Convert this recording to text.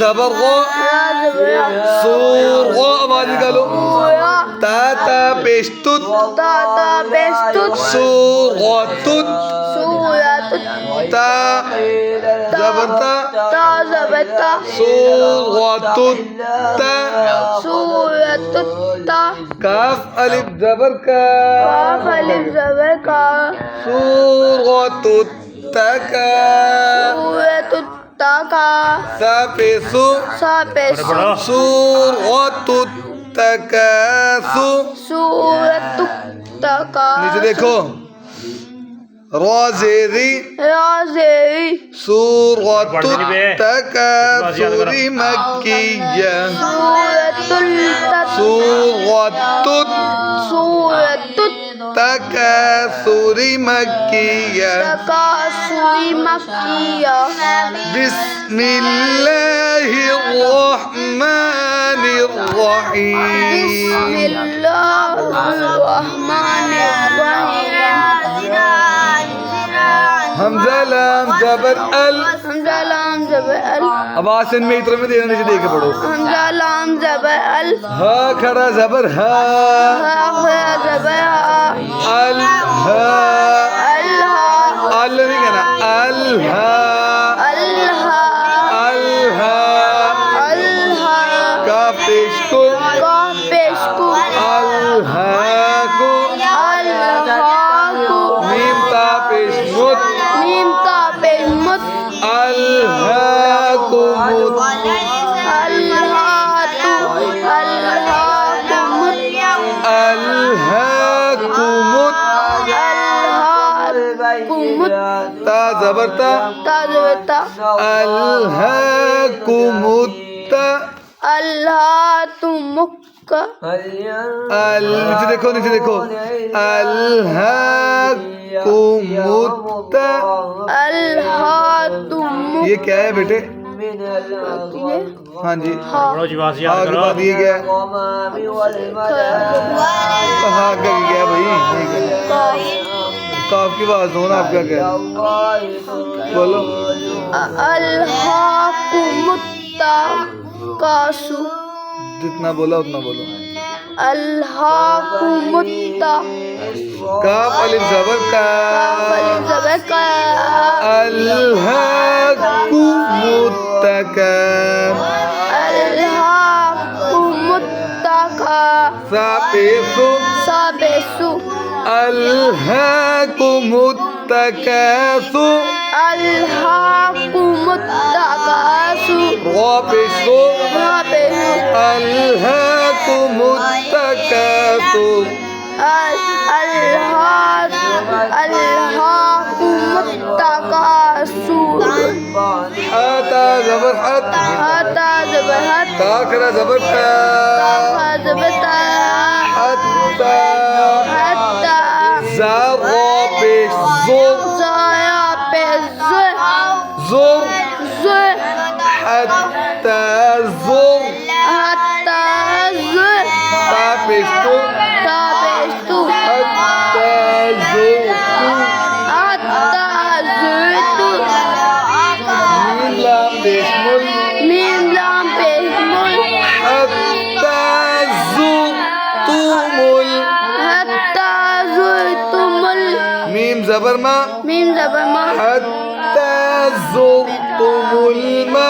ज़बर गो सूर गो आवाज निकालो ता ता पेशतुत सूर गो तुत ता ज़बर ता सूर गो तुत ता काफ अलिफ ज़बर का सूर गो तुत का सा पेसु सूर गो तुत तकासु नीचे देखो रोज़ेरी सूरतुत तकासुरी मक्किया सूरतुत तकासुरी मक्किया हमज़ा लाम ज़बर अल आवाज़ में इतना में देना नीचे देख के पढ़ो हमज़ा लाम ज़बर अल हा खड़ा ज़बर हा अल हा अल नहीं कहना अल हा काफ पेश को अल हा को मीम ता पेश मुत अल हा को मुत अल हा को मुत ता ज़बर ता अल हा को मुत नीचे देखो ये क्या है बेटे हाँ जी आगे बाद ये क्या है हाँ क्या क्या भाई काफ की आवाज दो ना आपका क्या बोलो कासु जितना बोला उतना बोलो काफ अलिफ ज़बर का अल्हाकु मुत्तका सा पेसु अल्हाकु मुत्तकासु रा पेशो अल्हाकु मुत्तकासु हाता ज़बर हत ता खरा ज़बर ता हत्ता ज़ा रा पेश ज़ुर हत्ता ज़ुर ता पेश तो हत्ता ज़ुर मीम लाम पेश मुल हत्ता ज़ुरतुमुल मीम ज़बर मा हत्ता ज़ुरतुमुल मा